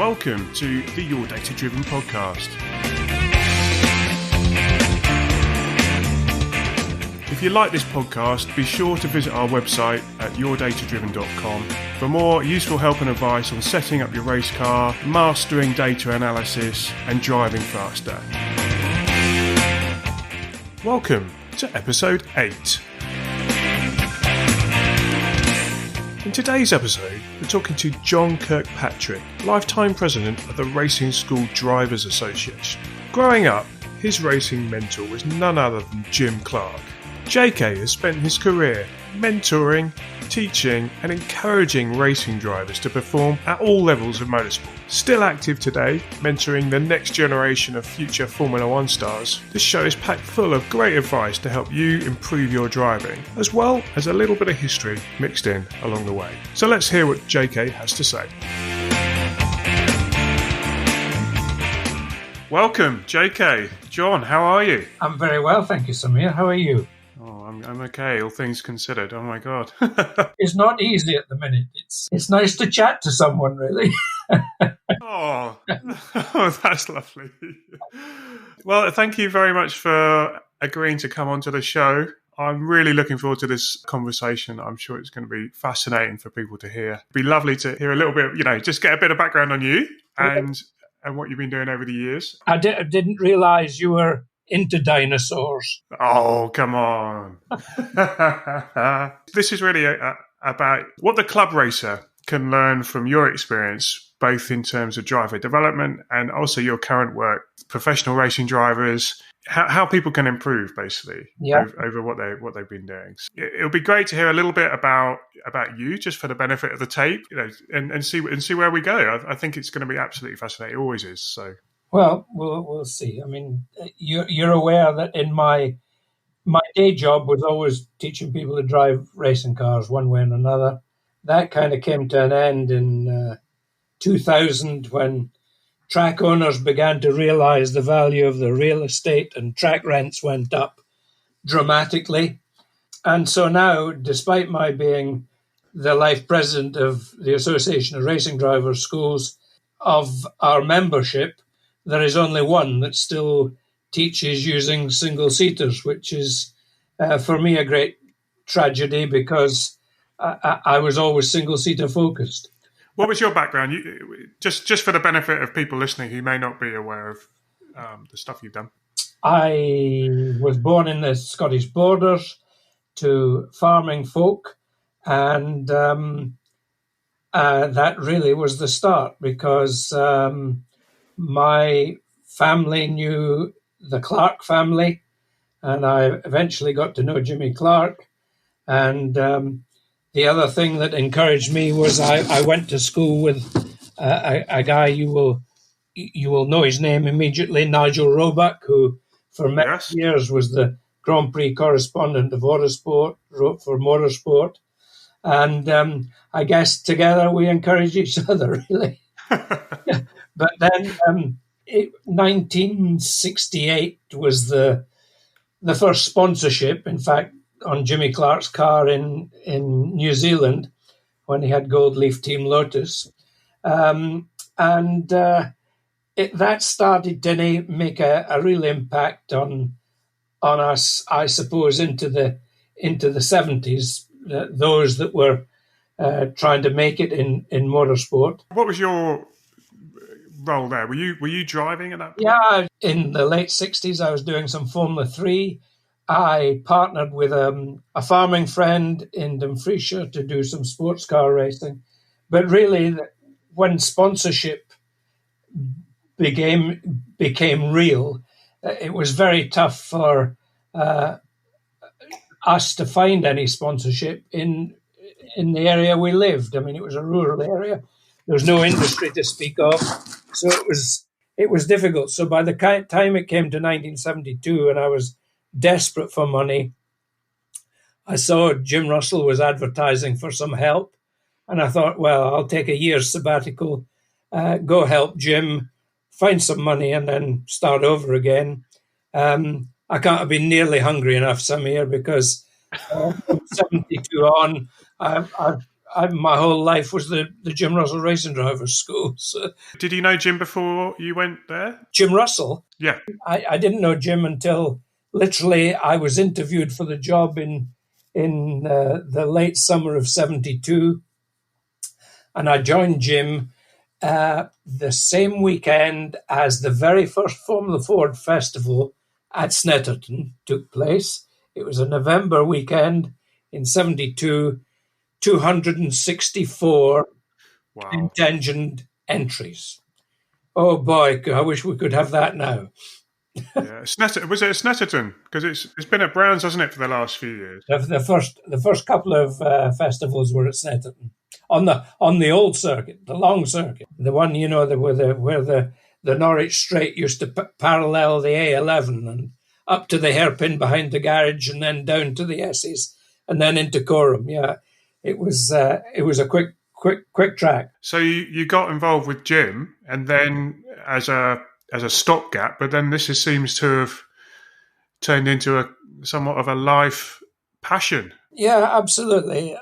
Welcome to the Your Data Driven podcast. If you like this podcast, be sure to visit our website at yourdatadriven.com for more useful help and advice on setting up your race car, mastering data analysis, and driving faster. Welcome to episode 8. In today's episode, we're talking to John Kirkpatrick, lifetime president of the Racing School Drivers Association. Growing up, his racing mentor was none other than Jim Clark. JK has spent his career mentoring, teaching and encouraging racing drivers to perform at all levels of motorsport. Still active today, mentoring the next generation of future Formula One stars, this show is packed full of great advice to help you improve your driving, as well as a little bit of history mixed in along the way. So let's hear what JK has to say. Welcome, JK. John, how are you? I'm very well, thank you, Samir. How are you? Oh, I'm okay, all things considered. Oh my God. It's not easy at the minute. It's nice to chat to someone, really. Oh, that's lovely. Well, thank you very much for agreeing to come onto the show. I'm really looking forward to this conversation. I'm sure it's going to be fascinating for people to hear. It'd be lovely to hear a little bit, just get a bit of background on you and what you've been doing over the years. I didn't realise you were into dinosaurs. Oh, come on. This is really about what the club racer can learn from your experience, both in terms of driver development and also your current work, professional racing drivers, how people can improve basically over what they've been doing. It would be great to hear a little bit about you, just for the benefit of the tape, and see where we go. I think it's going to be absolutely fascinating. It always is. So. Well, we'll see. I mean, you're aware that in my day job was always teaching people to drive racing cars one way and another. That kind of came to an end in 2000 when track owners began to realize the value of the real estate and track rents went up dramatically. And so now, despite my being the life president of the Association of Racing Drivers Schools, of our membership, there is only one that still teaches using single-seaters, which is, for me, a great tragedy because I was always single-seater focused. What was your background? Just for the benefit of people listening who may not be aware of the stuff you've done. I was born in the Scottish borders to farming folk, and that really was the start because my family knew the Clark family, and I eventually got to know Jimmy Clark. And the other thing that encouraged me was I went to school with a guy you will know his name immediately, Nigel Roebuck, who for many years was the Grand Prix correspondent of Autosport, wrote for Motorsport. And I guess together we encouraged each other, really. But then 1968 was the first sponsorship, in fact, on Jimmy Clark's car in New Zealand when he had Gold Leaf Team Lotus. That started to make a real impact on us, I suppose, into the 70s, those that were trying to make it in motorsport. What was your role there? Were you driving at that point? Yeah, in the late 60s, I was doing some Formula 3. I partnered with a farming friend in Dumfriesshire to do some sports car racing. But really, when sponsorship became real, it was very tough for us to find any sponsorship in the area we lived. I mean, it was a rural area. There was no industry to speak of. So it was difficult. So by the time it came to 1972 and I was desperate for money, I saw Jim Russell was advertising for some help. And I thought, well, I'll take a year's sabbatical, go help Jim, find some money and then start over again. I can't have been nearly hungry enough, Samir, because from 72 on, my whole life was the Jim Russell Racing Drivers School. So. Did you know Jim before you went there? Jim Russell? Yeah. I didn't know Jim until literally I was interviewed for the job in the late summer of 72. And I joined Jim the same weekend as the very first Formula Ford festival at Snetterton took place. It was a November weekend in 72, 264 contingent entries. Oh boy, I wish we could have that now. Yeah, was it at Snetterton? Because it's been at Browns, hasn't it, for the last few years? The first couple of festivals were at Snetterton on the old circuit, the long circuit, the one where the Norwich Straight used to parallel the A11 and up to the hairpin behind the garage, and then down to the S's, and then into Coram. Yeah, it was a quick track. So you got involved with Jim, and then as a stopgap, but then this seems to have turned into somewhat of a life passion. Yeah, absolutely.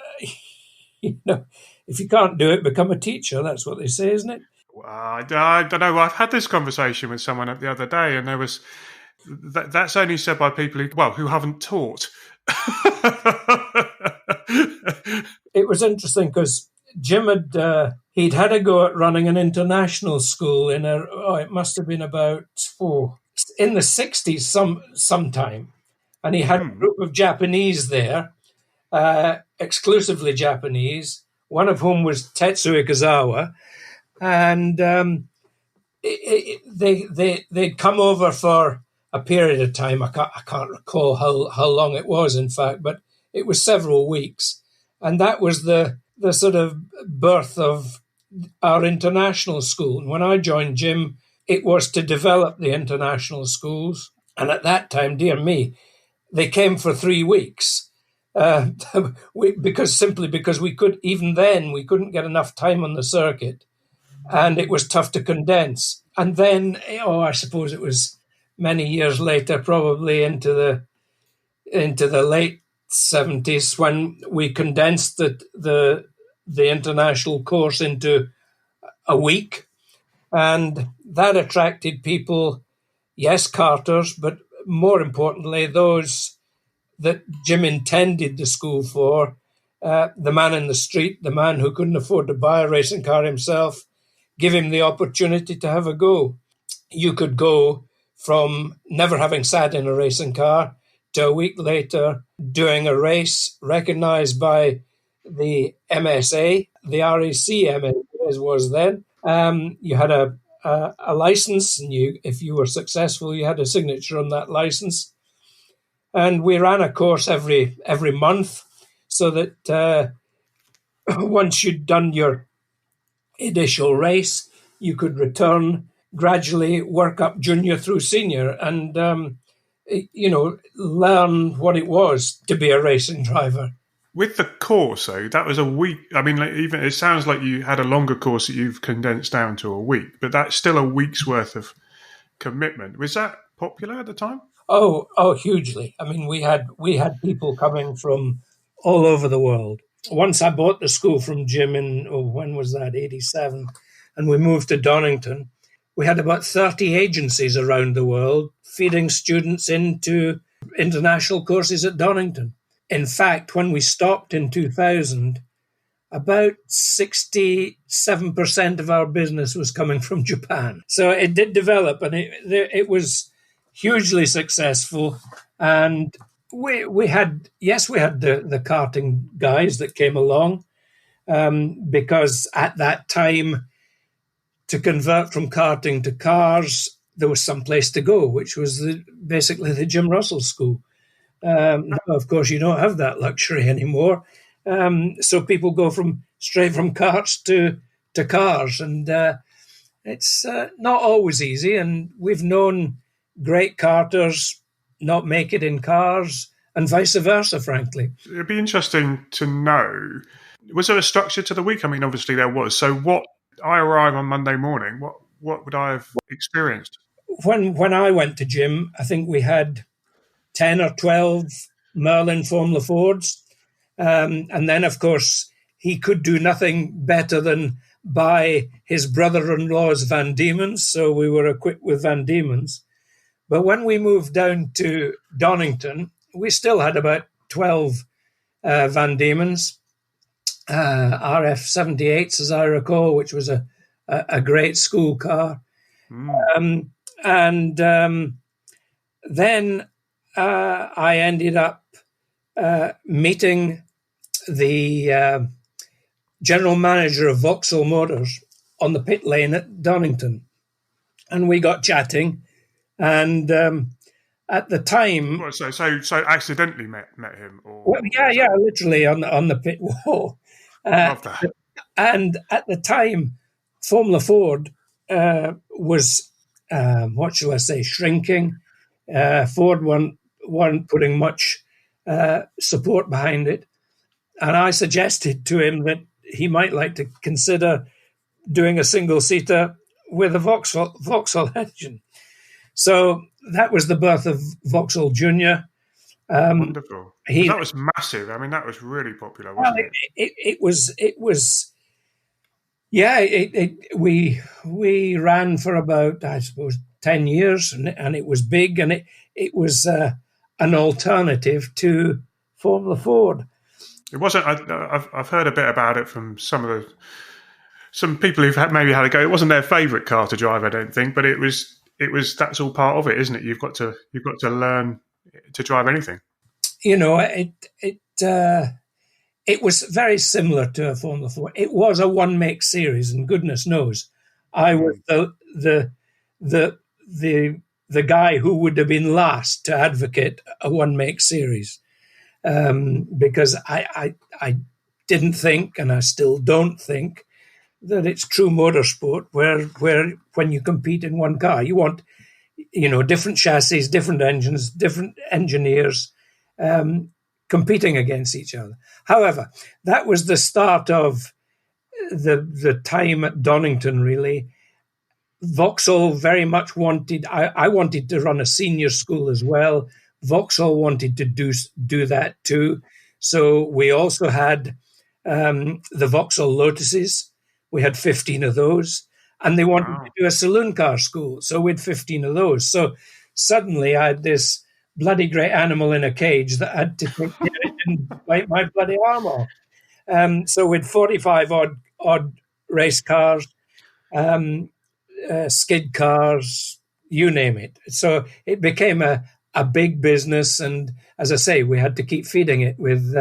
If you can't do it, become a teacher. That's what they say, isn't it? Well, I don't know. I've had this conversation with someone the other day, and there was that's only said by people who haven't taught. It was interesting because Jim he'd had a go at running an international school it must have been about in the 60s sometime, and he had a group of Japanese there, exclusively Japanese, one of whom was Tetsuo Ikazawa, and they'd come over for a period of time. I can't recall how long it was, in fact, but it was several weeks, and that was the sort of birth of our international school. And when I joined Jim, it was to develop the international schools. And at that time, dear me, they came for 3 weeks. Because we couldn't get enough time on the circuit, and it was tough to condense. And then, I suppose it was many years later, probably into the late 70s, when we condensed the international course into a week, and that attracted people, yes, carters, but more importantly, those that Jim intended the school for, the man in the street, the man who couldn't afford to buy a racing car himself, give him the opportunity to have a go. You could go from never having sat in a racing car to a week later doing a race recognized by the MSA, the RAC MSA as was then. You had a license, and if you were successful, you had a signature on that license. And we ran a course every month, so that once you'd done your initial race, you could return, gradually work up junior through senior, and learn what it was to be a racing driver. With the course, though, that was a week. I mean, even it sounds like you had a longer course that you've condensed down to a week, but that's still a week's worth of commitment. Was that popular at the time? Oh, hugely. I mean, we had people coming from all over the world. Once I bought the school from Jim when was that, 87, and we moved to Donington, we had about 30 agencies around the world feeding students into international courses at Donington. In fact, when we stopped in 2000, about 67% of our business was coming from Japan. So it did develop, and it was hugely successful. And we had the karting guys that came along, because at that time, to convert from karting to cars, there was some place to go, which was basically the Jim Russell School. Now, of course, you don't have that luxury anymore. So people go straight from karts to cars, and it's not always easy. And we've known great karters not make it in cars, and vice versa, frankly. It'd be interesting to know, was there a structure to the week? I mean, obviously there was. So I arrive on Monday morning, what would I have experienced? When I went to Jim, I think we had 10 or 12 Merlin Formula Fords. And then, of course, he could do nothing better than buy his brother-in-law's Van Diemen's, so we were equipped with Van Diemen's. But when we moved down to Donington, we still had about 12 Van Diemen's, RF78s, as I recall, which was a great school car. Then I ended up meeting the general manager of Vauxhall Motors on the pit lane at Donington. And we got chatting. And at the time... Well, so accidentally met him? Or well, yeah, literally on the pit wall. Love that. And at the time, Formula Ford was, what shall I say, shrinking. Ford weren't putting much support behind it. And I suggested to him that he might like to consider doing a single-seater with a Vauxhall engine. So that was the birth of Vauxhall Junior. Wonderful. That was massive. I mean, that was really popular, wasn't it? It was. Yeah, we ran for about, I suppose, 10 years, and it was big, and it was an alternative to Formula Ford. It wasn't. I've heard a bit about it from some people who've maybe had a go. It wasn't their favourite car to drive, I don't think, but it was. That's all part of it, isn't it? You've got to learn to drive anything. You know, it was very similar to a Formula Ford. It was a one-make series, and goodness knows, I was the guy who would have been last to advocate a one-make series, because I didn't think, and I still don't think, that it's true motorsport where when you compete in one car, you want, different chassis, different engines, different engineers competing against each other. However, that was the start of the time at Donington, really. Vauxhall very much wanted, I wanted to run a senior school as well. Vauxhall wanted to do that too. So we also had the Vauxhall Lotuses. We had 15 of those, and they wanted to do a saloon car school. So we had 15 of those. So suddenly I had this bloody great animal in a cage that had to take care it didn't bite my bloody arm off. So we had 45 odd race cars, skid cars, you name it. So it became a big business. And as I say, we had to keep feeding it with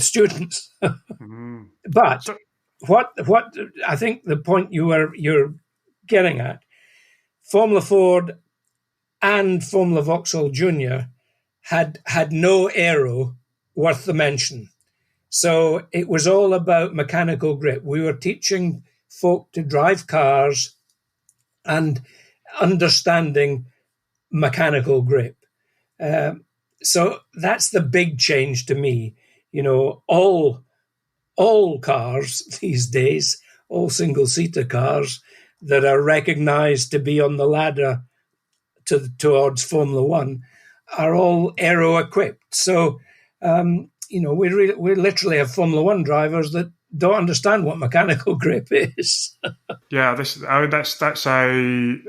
students. But what I think the point you're getting at, Formula Ford and Formula Vauxhall Junior had no aero worth the mention. So it was all about mechanical grip. We were teaching folk to drive cars and understanding mechanical grip. So that's the big change to me. All cars these days, all single-seater cars that are recognised to be on the ladder towards Formula One are all aero-equipped. So, we literally have Formula One drivers that don't understand what mechanical grip is. Yeah, that's an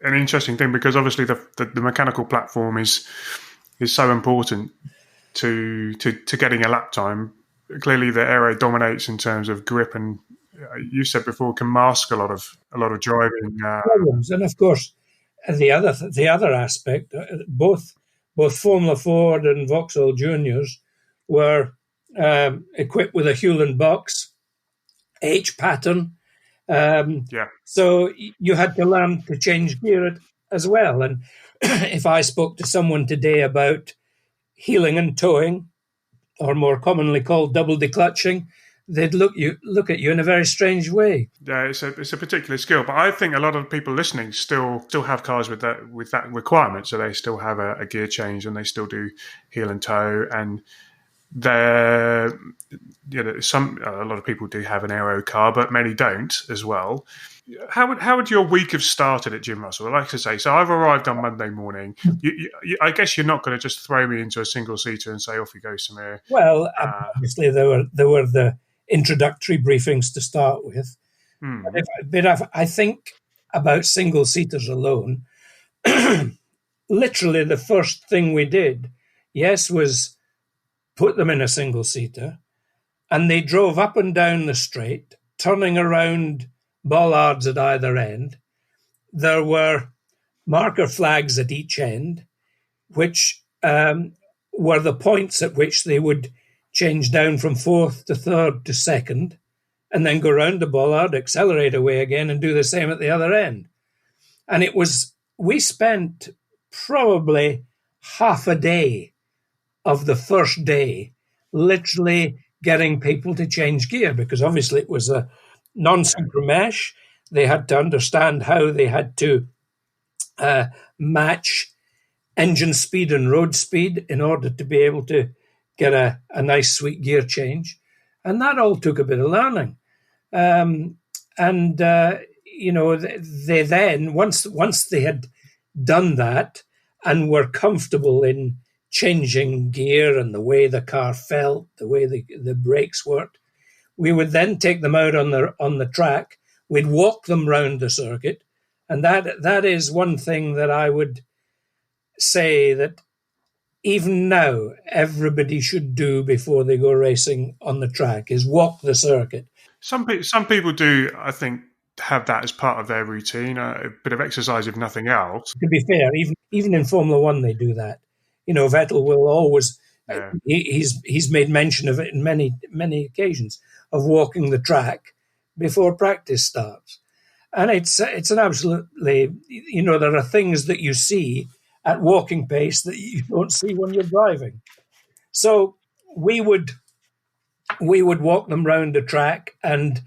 interesting thing, because obviously the mechanical platform is so important to getting a lap time. Clearly, the aero dominates in terms of grip, and you said before can mask a lot of driving problems. And of course, the other aspect, both Formula Ford and Vauxhall Juniors were equipped with a Hewland box, H pattern. So you had to learn to change gear as well. And if I spoke to someone today about heeling and towing, or more commonly called double declutching, they'd look at you in a very strange way. Yeah, it's a particular skill, but I think a lot of people listening still have cars with that requirement. So they still have a gear change, and they still do heel and toe, and a lot of people do have an aero car, but many don't as well. How would your week have started at Jim Russell? Like I say, so I've arrived on Monday morning. I guess you're not going to just throw me into a single seater and say off you go, Samir. Well, obviously there were the introductory briefings to start with. I think about single-seaters alone, literally the first thing we did, was put them in a single-seater, and they drove up and down the straight, turning around bollards at either end. There were marker flags at each end, which were the points at which they would change down from fourth to third to second, and then go round the bollard, accelerate away again, and do the same at the other end. And we spent probably half a day of the first day literally getting people to change gear, because obviously it was a non-synchro mesh. They had to understand how they had to match engine speed and road speed in order to be able to get a nice sweet gear change. And that all took a bit of learning. They then, once they had done that and were comfortable in changing gear and the way the car felt, the way the brakes worked, we would then take them out on the track. We'd walk them round the circuit. And that is one thing that I would say that even now everybody should do before they go racing on the track, is walk the circuit. Some people do, I think, have that as part of their routine, a bit of exercise if nothing else. To be fair, even in Formula One they do that. Vettel will always, he's made mention of it in many occasions, of walking the track before practice starts. And it's an absolutely, there are things that you see at walking pace that you don't see when you're driving. So we would walk them round the track and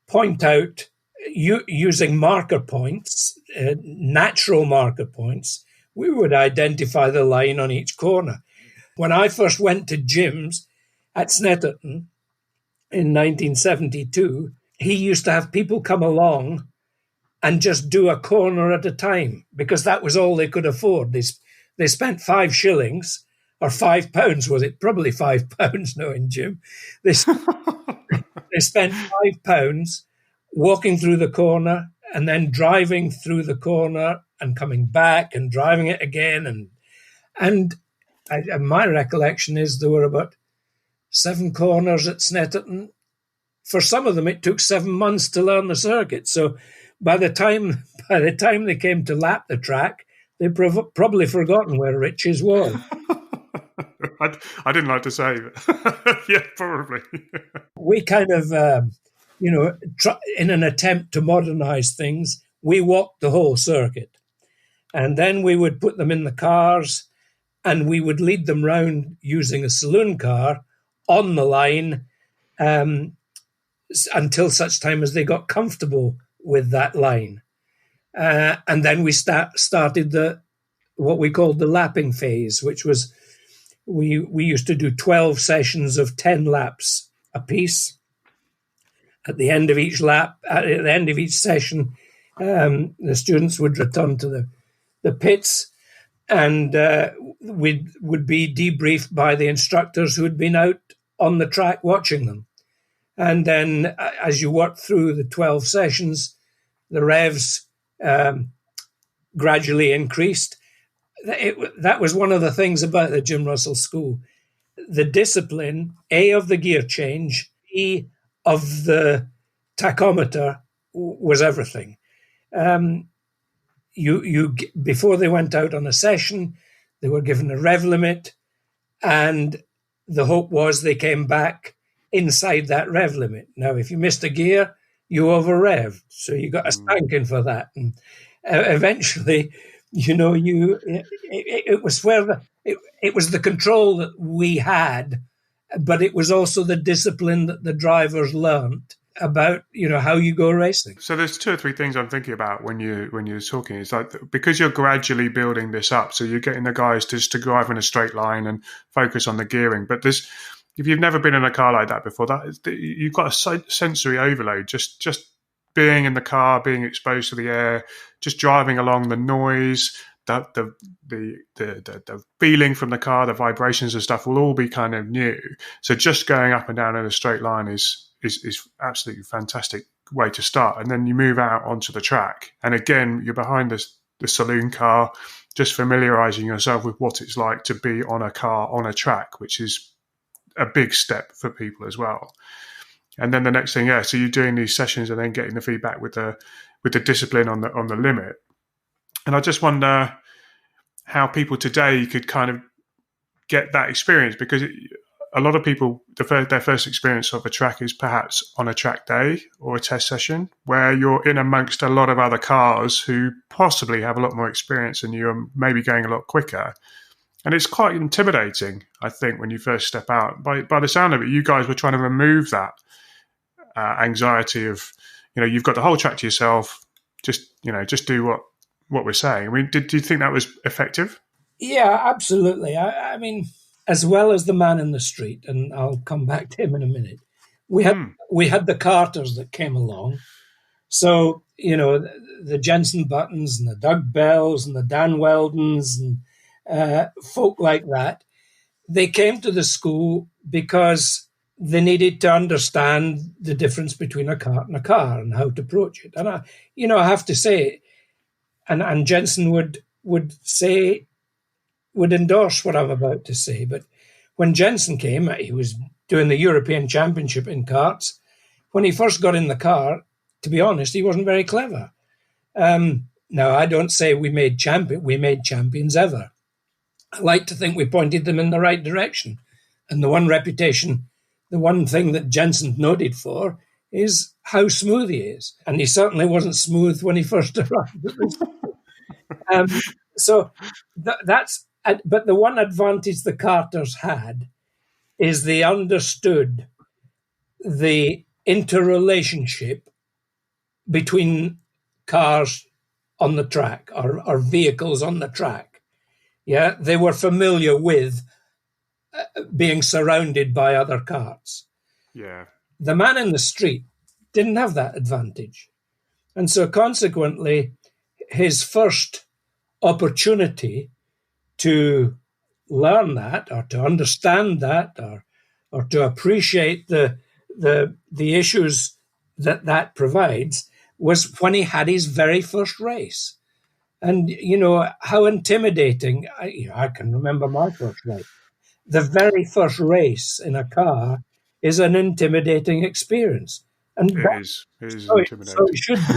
point out, using marker points, natural marker points, we would identify the line on each corner. When I first went to Jim's at Snetterton in 1972, he used to have people come along and just do a corner at a time, because that was all they could afford. They spent 5 shillings, or £5, was it? Probably £5 knowing Jim. They spent £5 walking through the corner and then driving through the corner and coming back and driving it again. And my recollection is there were about 7 corners at Snetterton. For some of them, it took 7 months to learn the circuit. So by the time they came to lap the track, they'd probably forgotten where Rich's was. I didn't like to say, but yeah, probably. We kind of, in an attempt to modernize things, we walked the whole circuit. And then we would put them in the cars and we would lead them round using a saloon car on the line until such time as they got comfortable with that line. And then we started what we called the lapping phase, which was we used to do 12 sessions of 10 laps apiece. At the end of each lap, at the end of each session, the students would return to the pits, and would be debriefed by the instructors who had been out on the track watching them. And then as you work through the 12 sessions, the revs gradually increased. That was one of the things about the Jim Russell School. The discipline, A, of the gear change, B, of the tachometer, was everything. Before they went out on a session, they were given a rev limit, and the hope was they came back inside that rev limit. Now, if you missed a gear, you over-revved, so you got a spanking for that. And eventually, it was where it was the control that we had, but it was also the discipline that the drivers learned about, how you go racing. So there's 2 or 3 things I'm thinking about when you're talking. It's like, because you're gradually building this up, so you're getting the guys to drive in a straight line and focus on the gearing. But if you've never been in a car like that before, you've got a sensory overload. Just being in the car, being exposed to the air, just driving along, the noise, the feeling from the car, the vibrations and stuff will all be kind of new. So just going up and down in a straight line is is absolutely fantastic way to start. And then you move out onto the track, and again, you're behind the saloon car, just familiarizing yourself with what it's like to be on a car on a track, which is a big step for people as well. And then the next thing, so you're doing these sessions and then getting the feedback with the discipline on the limit. And I just wonder how people today could kind of get that experience, because a lot of people, their first experience of a track is perhaps on a track day or a test session where you're in amongst a lot of other cars who possibly have a lot more experience than you and maybe going a lot quicker. And it's quite intimidating, I think, when you first step out. By the sound of it, you guys were trying to remove that anxiety of, you've got the whole track to yourself. Just do what we're saying. I mean, do you think that was effective? Yeah, absolutely. I mean, as well as the man in the street, and I'll come back to him in a minute, we had the Carters that came along. So, the Jenson Buttons and the Doug Bells and the Dan Weldons and folk like that, they came to the school because they needed to understand the difference between a cart and a car and how to approach it. And I have to say, and Jenson would endorse what I'm about to say, but when Jenson came, he was doing the European Championship in karts. When he first got in the car, to be honest, he wasn't very clever. Now, I don't say we made champions ever. I like to think we pointed them in the right direction. And the one thing that Jenson noted for is how smooth he is. And he certainly wasn't smooth when he first arrived at this. But the one advantage the Carters had is they understood the interrelationship between cars on the track or vehicles on the track. Yeah, they were familiar with being surrounded by other carts. Yeah. The man in the street didn't have that advantage. And so consequently, his first opportunity to learn that or to understand that or to appreciate the issues that provides was when he had his very first race. And, how intimidating, I can remember my first race. The very first race in a car is an intimidating experience. And it is intimidating. So it should be.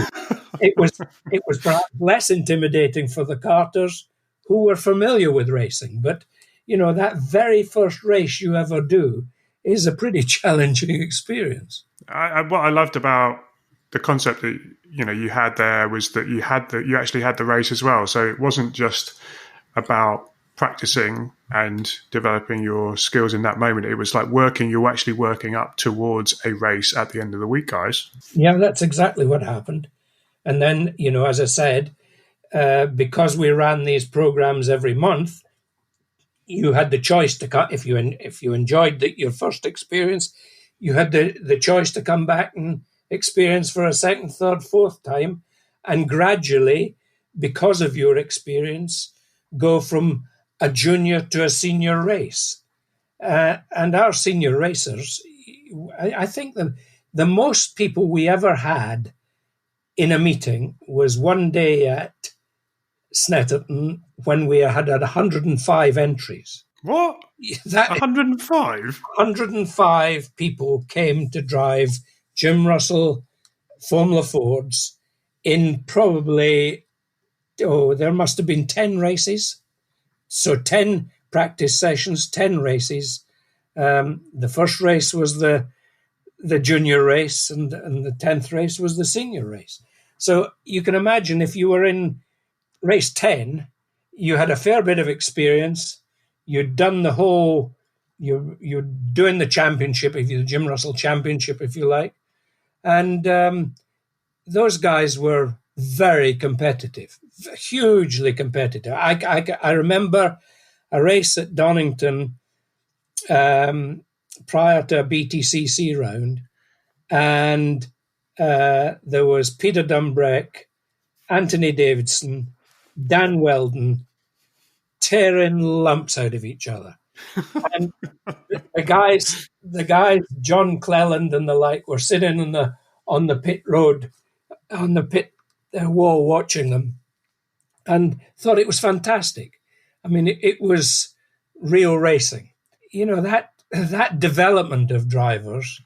It was perhaps less intimidating for the Carters who were familiar with racing. But, that very first race you ever do is a pretty challenging experience. What I loved about the concept that you had there was that you actually had the race as well. So it wasn't just about practicing and developing your skills in that moment. It was like you're actually working up towards a race at the end of the week, guys. Yeah, that's exactly what happened. And then, as I said, because we ran these programs every month, you had the choice to cut. If you enjoyed your first experience, you had the choice to come back and experience for a second, third, fourth time, and gradually, because of your experience, go from a junior to a senior race. And our senior racers, I think the most people we ever had in a meeting was one day at Snetterton when we had 105 entries. What? 105? 105 people came to drive Jim Russell Formula Fords in probably, there must have been 10 races. So 10 practice sessions, 10 races. The first race was the junior race and the 10th race was the senior race. So you can imagine if you were in race 10, you had a fair bit of experience. You'd done the whole, you're doing the championship, the Jim Russell Championship, if you like. And those guys were very competitive, hugely competitive. I remember a race at Donington prior to a BTCC round, and there was Peter Dumbreck, Anthony Davidson, Dan Weldon tearing lumps out of each other. And the guys, John Cleland and the like, were sitting on the pit road, on the pit wall, watching them, and thought it was fantastic. I mean, it was real racing. That development of drivers,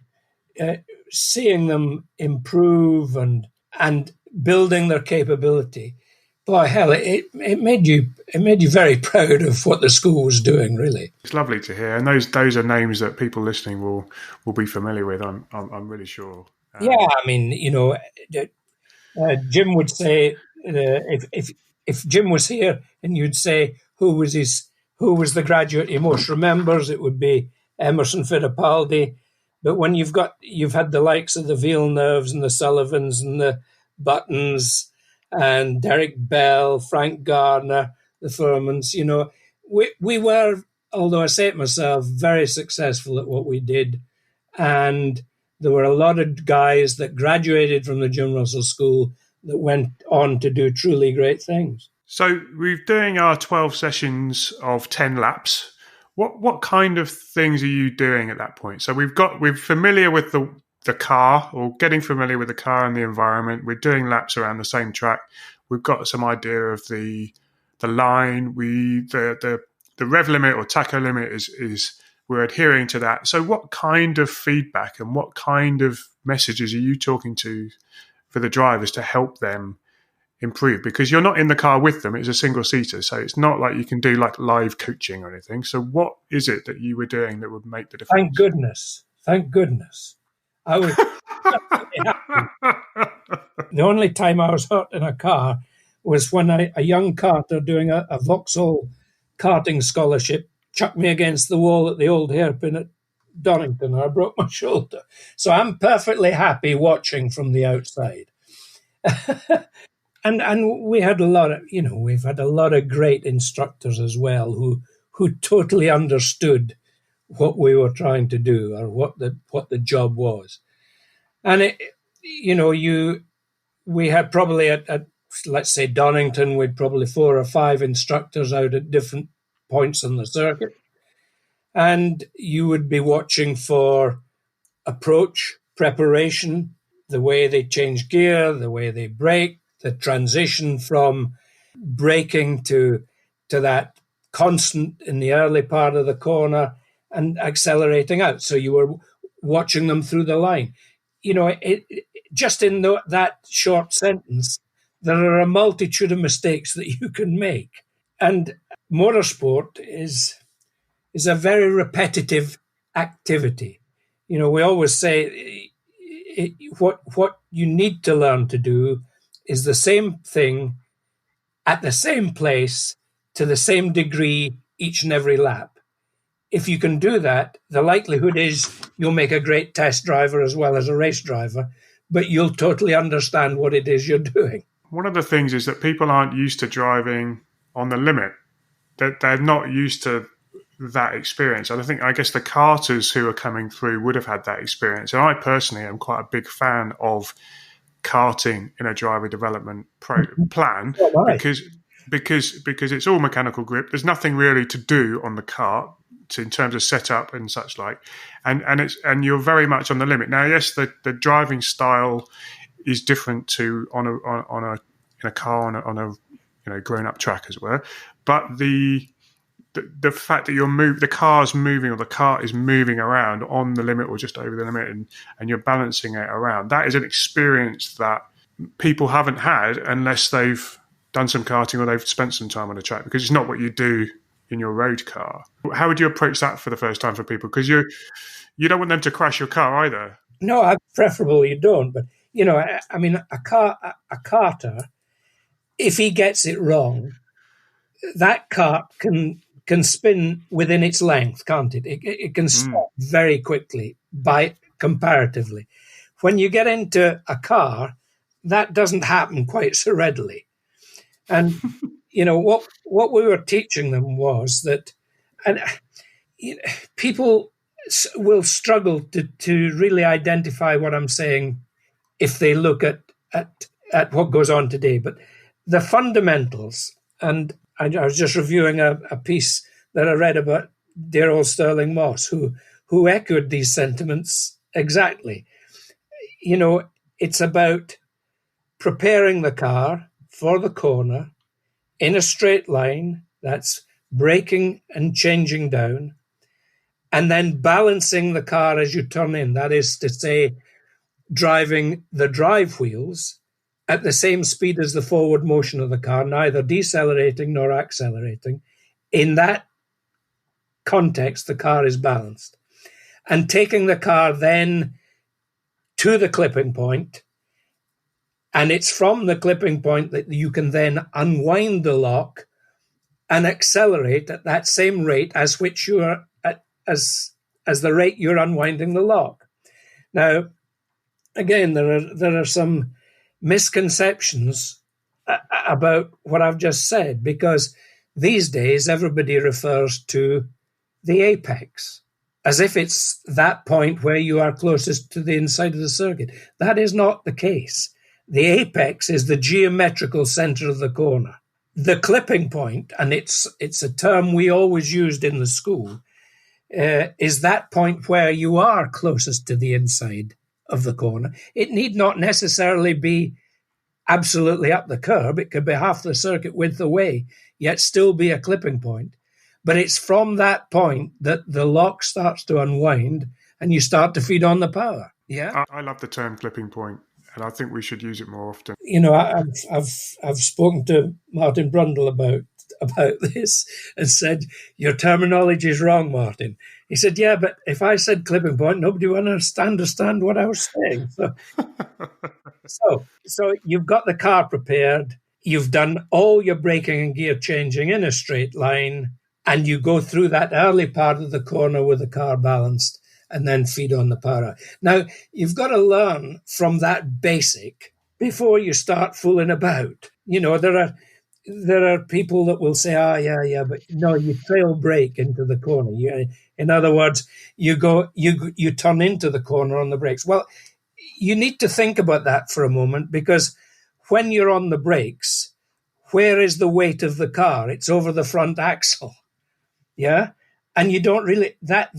uh, seeing them improve and building their capability. Boy, hell, it made you very proud of what the school was doing. Really, It's lovely to hear, and those are names that people listening will be familiar with. I'm really sure. yeah. I mean, Jim would say, if Jim was here and you'd say who was the graduate he most remembers, it would be Emerson Fittipaldi. But when you've had the likes of the Villeneuves and the Sullivans and the Buttons and Derek Bell, Frank Gardner, the Furmans, we were, although I say it myself, very successful at what we did. And there were a lot of guys that graduated from the Jim Russell School that went on to do truly great things. So we're doing our 12 sessions of 10 laps. What kind of things are you doing at that point? So we're familiar with the car, or getting familiar with the car and the environment. We're doing laps around the same track. We've got some idea of the line. The rev limit or tacho limit is we're adhering to that. So what kind of feedback and what kind of messages are you talking to for the drivers to help them improve? Because you're not in the car with them. It's a single seater. So it's not like you can do like live coaching or anything. So what is it that you were doing that would make the difference? Thank goodness. I was the only time I was hurt in a car was when a young karter doing a Vauxhall karting scholarship chucked me against the wall at the old hairpin at Donington, and I broke my shoulder. So I'm perfectly happy watching from the outside. And we had we've had a lot of great instructors as well who totally understood what we were trying to do or what the job was. And we had probably at let's say Donington, we'd probably 4 or 5 instructors out at different points on the circuit. And you would be watching for approach, preparation, the way they change gear, the way they brake, the transition from braking to that constant in the early part of the corner and accelerating out. So you were watching them through the line. Just in that short sentence, there are a multitude of mistakes that you can make. And motorsport is a very repetitive activity. We always say what you need to learn to do is the same thing at the same place to the same degree each and every lap. If you can do that, the likelihood is you'll make a great test driver as well as a race driver, but you'll totally understand what it is you're doing. One of the things is that people aren't used to driving on the limit. They're not used to that experience. And I guess the karters who are coming through would have had that experience. And I personally am quite a big fan of karting in a driver development plan because it's all mechanical grip. There's nothing really to do on the kart in terms of setup and such like, and you're very much on the limit. Now, yes, the driving style is different to in a car on a grown up track, as it were, but the fact that the car's moving or the cart is moving around on the limit or just over the limit and you're balancing it around, that is an experience that people haven't had unless they've done some karting or they've spent some time on a track, because it's not what you do in your road car. How would you approach that for the first time for people? Because you don't want them to crash your car either. No, preferable you don't. But, I mean, a karter, if he gets it wrong, that cart can spin within its length, can't it? It can stop very quickly comparatively. When you get into a car, that doesn't happen quite so readily. And, what we were teaching them was that, and people will struggle to really identify what I'm saying if they look at what goes on today. But the fundamentals, and I was just reviewing a piece that I read about dear old Sterling Moss, who echoed these sentiments exactly. It's about preparing the car for the corner in a straight line, that's braking and changing down, and then balancing the car as you turn in. That is to say, driving the drive wheels at the same speed as the forward motion of the car, neither decelerating nor accelerating. In that context, the car is balanced. And taking the car then to the clipping point, and it's from the clipping point that you can then unwind the lock and accelerate at that same rate as which you are at, as the rate you're unwinding the lock. Now, again, there are some misconceptions about what I've just said, because these days everybody refers to the apex as if it's that point where you are closest to the inside of the circuit. That is not the case. The apex is the geometrical center of the corner. The clipping point, and it's a term we always used in the school, is that point where you are closest to the inside of the corner. It need not necessarily be absolutely up the curb. It could be half the circuit width away, yet still be a clipping point. But it's from that point that the lock starts to unwind and you start to feed on the power. Yeah, I love the term clipping point, and I think we should use it more often. I've spoken to Martin Brundle about this and said, your terminology is wrong, Martin. He said, yeah, but if I said clipping point, nobody would understand what I was saying. So you've got the car prepared, you've done all your braking and gear changing in a straight line, and you go through that early part of the corner with the car balanced and then feed on the power. Now, you've got to learn from that basic before you start fooling about. There are people that will say, but no, you trail brake into the corner. In other words, you turn into the corner on the brakes. Well, you need to think about that for a moment, because when you're on the brakes, where is the weight of the car? It's over the front axle. Yeah. And you don't really, that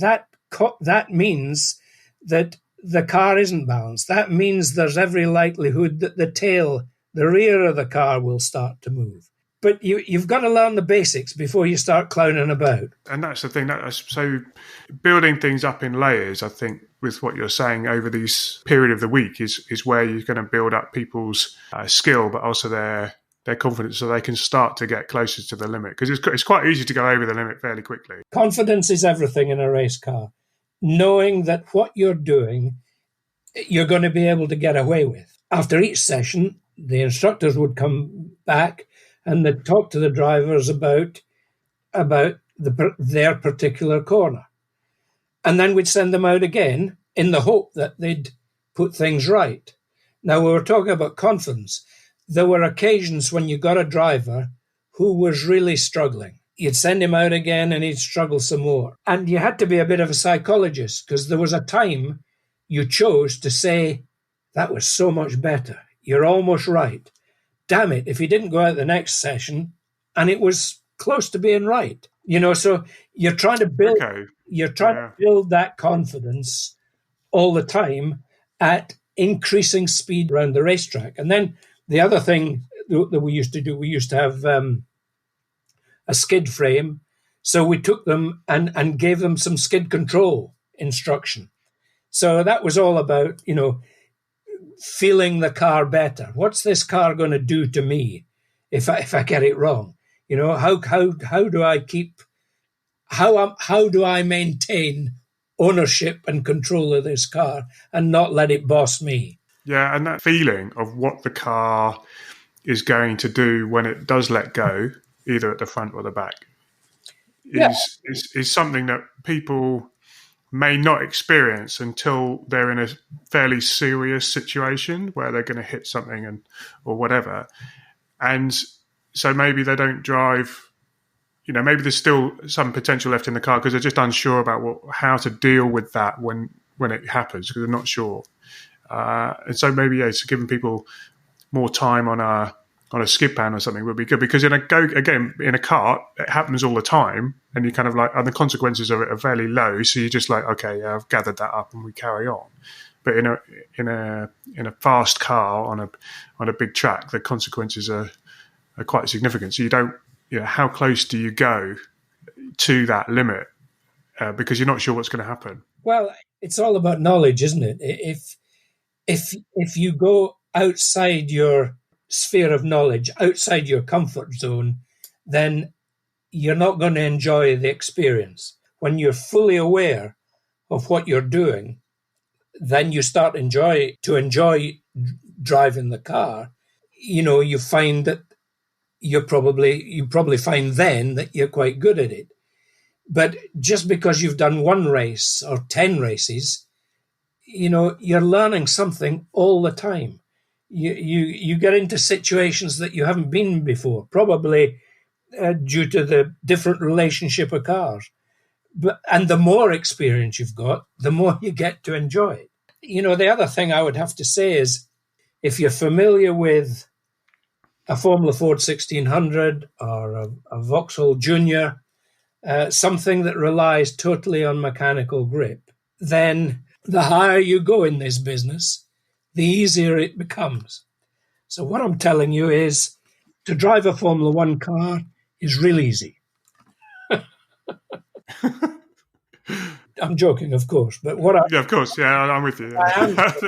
means that the car isn't balanced. That means there's every likelihood that the rear of the car will start to move. But you've got to learn the basics before you start clowning about. And that's the thing. So building things up in layers, I think, with what you're saying over this period of the week is where you're going to build up people's skill, but also their confidence, so they can start to get closer to the limit. Because it's quite easy to go over the limit fairly quickly. Confidence is everything in a race car. Knowing that what you're doing, you're going to be able to get away with. After each session, the instructors would come back and they'd talk to the drivers about their particular corner. And then we'd send them out again in the hope that they'd put things right. Now, we were talking about confidence. There were occasions when you got a driver who was really struggling. You'd send him out again and he'd struggle some more. And you had to be a bit of a psychologist, because there was a time you chose to say, that was so much better. You're almost right. Damn it, if he didn't go out the next session and it was close to being right. So you're trying to build to build that confidence all the time at increasing speed around the racetrack. And then the other thing that we used to do, we used to have a skid frame. So we took them and gave them some skid control instruction. So that was all about, feeling the car better. What's this car going to do to me if I get it wrong? How do I maintain ownership and control of this car and not let it boss me? Yeah, and that feeling of what the car is going to do when it does let go, either at the front or the back, is something that people may not experience until they're in a fairly serious situation where they're going to hit something or whatever. And so maybe they don't drive, maybe there's still some potential left in the car because they're just unsure about how to deal with that when it happens, because they're not sure. And so maybe it's giving people more time on on a skid pan or something would be good, because in a cart it happens all the time, and you kind of like, and the consequences of it are fairly low, so you're just like, okay, yeah, I've gathered that up and we carry on. But in a fast car on a big track, the consequences are quite significant. So you don't, how close do you go to that limit, because you're not sure what's going to happen. Well, it's all about knowledge, isn't it? If you go outside your sphere of knowledge, outside your comfort zone, then you're not going to enjoy the experience. When you're fully aware of what you're doing, then you start to enjoy driving the car. You find that you probably find then that you're quite good at it. But just because you've done one race or 10 races, you're learning something all the time. You get into situations that you haven't been before, probably due to the different relationship of cars. And the more experience you've got, the more you get to enjoy it. The other thing I would have to say is, if you're familiar with a Formula Ford 1600 or a Vauxhall Junior, something that relies totally on mechanical grip, then the higher you go in this business, the easier it becomes. So what I'm telling you is, to drive a Formula One car is real easy. I'm joking, of course, but of course, yeah, I'm with you. Yeah.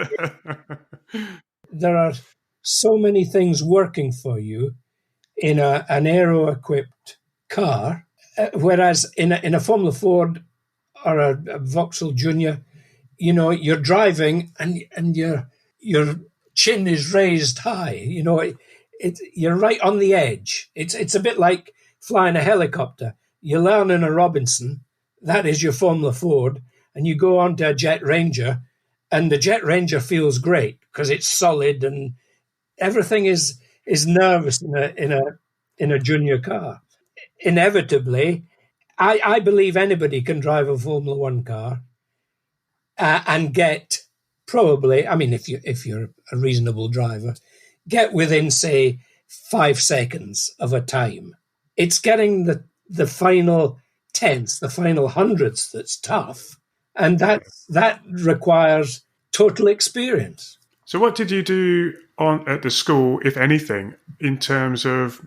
There are so many things working for you in an aero-equipped car, whereas in a Formula Ford or a Vauxhall Junior, you're driving and your chin is raised high. You're right on the edge. It's a bit like flying a helicopter. You learn in a Robinson, that is your Formula Ford, and you go on to a Jet Ranger, and the Jet Ranger feels great because it's solid and everything is nervous in a junior car. Inevitably, I believe anybody can drive a Formula One car and get probably, if you're a reasonable driver, get within, say, 5 seconds of a time. It's getting the final tenths, the final hundredths that's tough, and that requires total experience. So what did you do at the school, if anything, in terms of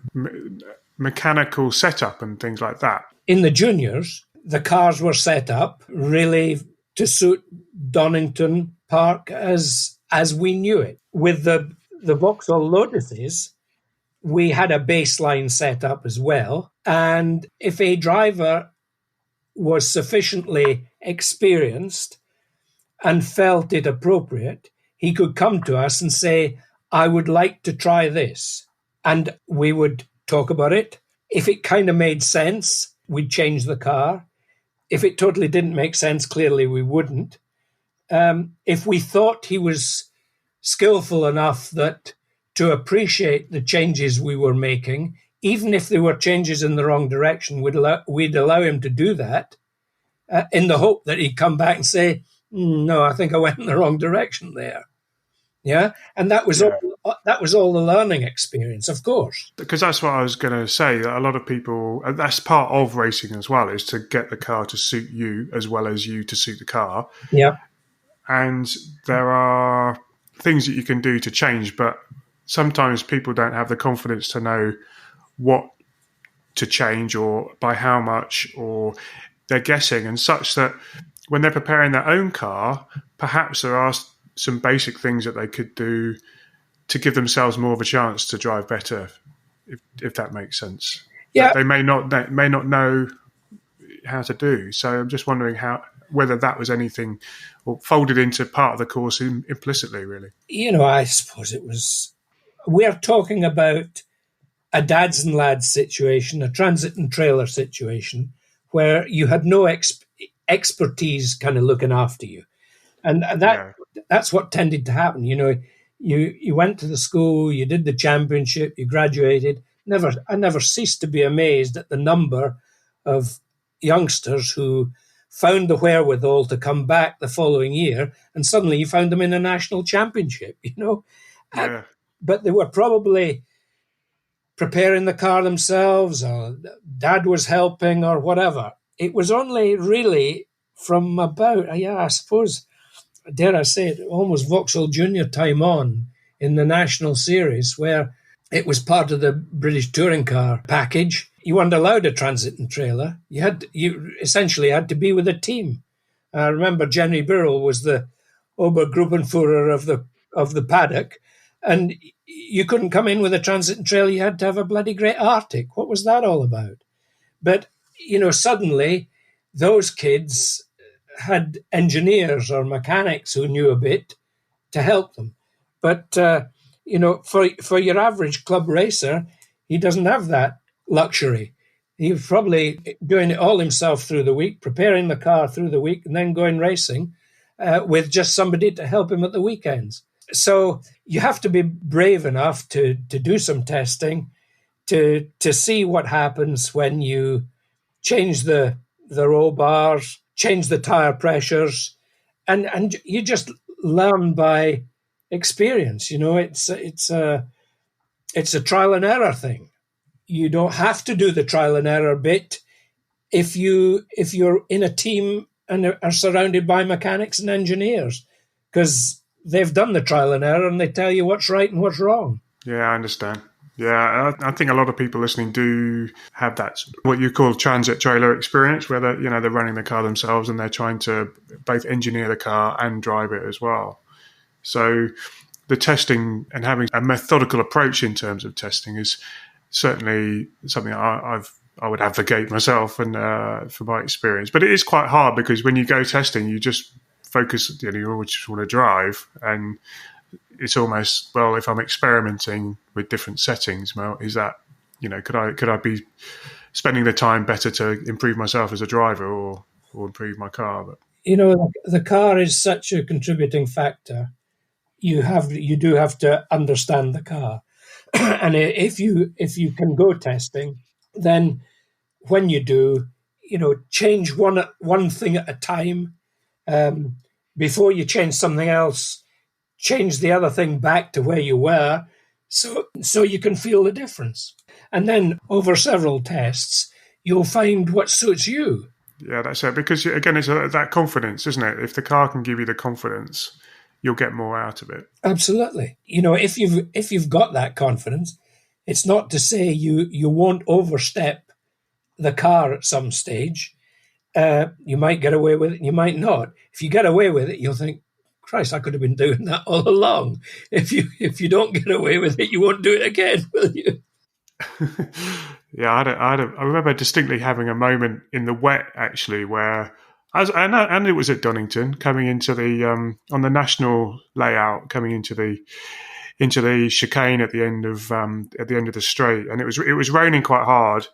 mechanical setup and things like that? In the juniors, the cars were set up really to suit Donington Park as we knew it. With the Vauxhall Lotuses, we had a baseline set up as well. And if a driver was sufficiently experienced and felt it appropriate, he could come to us and say, I would like to try this. And we would talk about it. If it kind of made sense, we'd change the car. If it totally didn't make sense, clearly we wouldn't. If we thought he was skillful enough to appreciate the changes we were making, even if they were changes in the wrong direction, we'd allow him to do that in the hope that he'd come back and say, no, I think I went in the wrong direction there. Yeah, and that was all the learning experience, of course. Because that's what I was going to say. That a lot of people, that's part of racing as well, is to get the car to suit you as well as you to suit the car. Yeah, and there are things that you can do to change, but sometimes people don't have the confidence to know what to change or by how much, or they're guessing, and such that when they're preparing their own car, perhaps there are some basic things that they could do to give themselves more of a chance to drive better, if that makes sense. Yeah, they may not know how to do. So I'm just wondering whether that was anything or folded into part of the course implicitly, really. I suppose it was. We're talking about a dads and lads situation, a transit and trailer situation, where you had no expertise kind of looking after you. And that's what tended to happen. You went to the school, you did the championship, you graduated. I never ceased to be amazed at the number of youngsters who found the wherewithal to come back the following year, and suddenly you found them in a national championship, Yeah. But they were probably preparing the car themselves, or Dad was helping, or whatever. It was only really from about, I suppose, dare I say it, almost Vauxhall Junior time on in the National Series, where it was part of the British touring car package. You weren't allowed a transiting trailer. You essentially had to be with a team. I remember Jenny Birrell was the Obergruppenführer of the paddock, and you couldn't come in with a transiting trailer. You had to have a bloody great Arctic. What was that all about? But, suddenly those kids had engineers or mechanics who knew a bit to help them. But, for your average club racer, he doesn't have that luxury. He's probably doing it all himself through the week, preparing the car through the week, and then going racing with just somebody to help him at the weekends. So you have to be brave enough to do some testing, to see what happens when you change the roll bars, change the tire pressures, and you just learn by experience. It's a trial and error thing. You don't have to do the trial and error bit if you're in a team and are surrounded by mechanics and engineers, because they've done the trial and error and they tell you what's right and what's wrong. Yeah, I understand. Yeah, I think a lot of people listening do have that, what you call transit trailer experience, where they're running the car themselves and they're trying to both engineer the car and drive it as well. So the testing and having a methodical approach in terms of testing is certainly something I would advocate myself and from my experience. But it is quite hard because when you go testing, you just focus, you always just want to drive, and it's almost, well, if I'm experimenting with different settings, well, is that, could I be spending the time better to improve myself as a driver or improve my car? But the car is such a contributing factor. You do have to understand the car. And if you can go testing, then when you do, change one thing at a time. Before you change something else, change the other thing back to where you were, so you can feel the difference. And then over several tests, you'll find what suits you. Yeah, that's it. Because again, it's that confidence, isn't it? If the car can give you the confidence, you'll get more out of it. Absolutely. If you've got that confidence, it's not to say you won't overstep the car at some stage. You might get away with it, you might not. If you get away with it, you'll think, Christ, I could have been doing that all along. If you don't get away with it, you won't do it again, will you? Yeah, I remember distinctly having a moment in the wet, actually, where and it was at Donington, coming into the on the national layout, coming into the chicane at the end of the straight, and it was raining quite hard,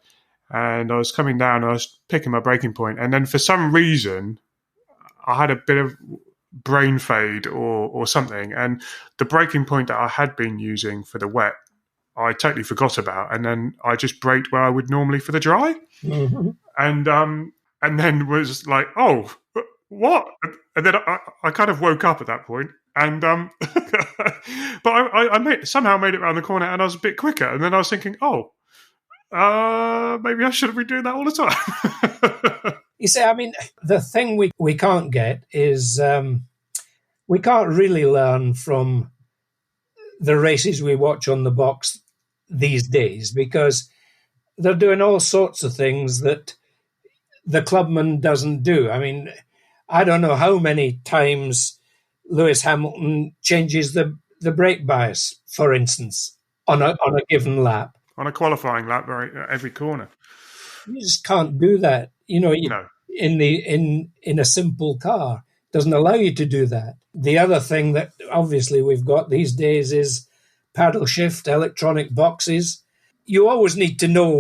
and I was coming down, I was picking my braking point, and then for some reason I had a bit of brain fade or something, and the braking point that I had been using for the wet, I totally forgot about, and then I just braked where I would normally for the dry, and then was like, oh, what? And then I kind of woke up at that point, and but I somehow made it around the corner, and I was a bit quicker, and then I was thinking, oh, maybe I shouldn't be doing that all the time. You see, I mean, the thing we can't get is we can't really learn from the races we watch on the box these days, because they're doing all sorts of things that the clubman doesn't do. I mean, I don't know how many times Lewis Hamilton changes the brake bias, for instance, on a given lap. On a qualifying lap, every corner. You just can't do that. No. In a simple car, doesn't allow you to do that. The other thing that obviously we've got these days is paddle shift, electronic boxes. You always need to know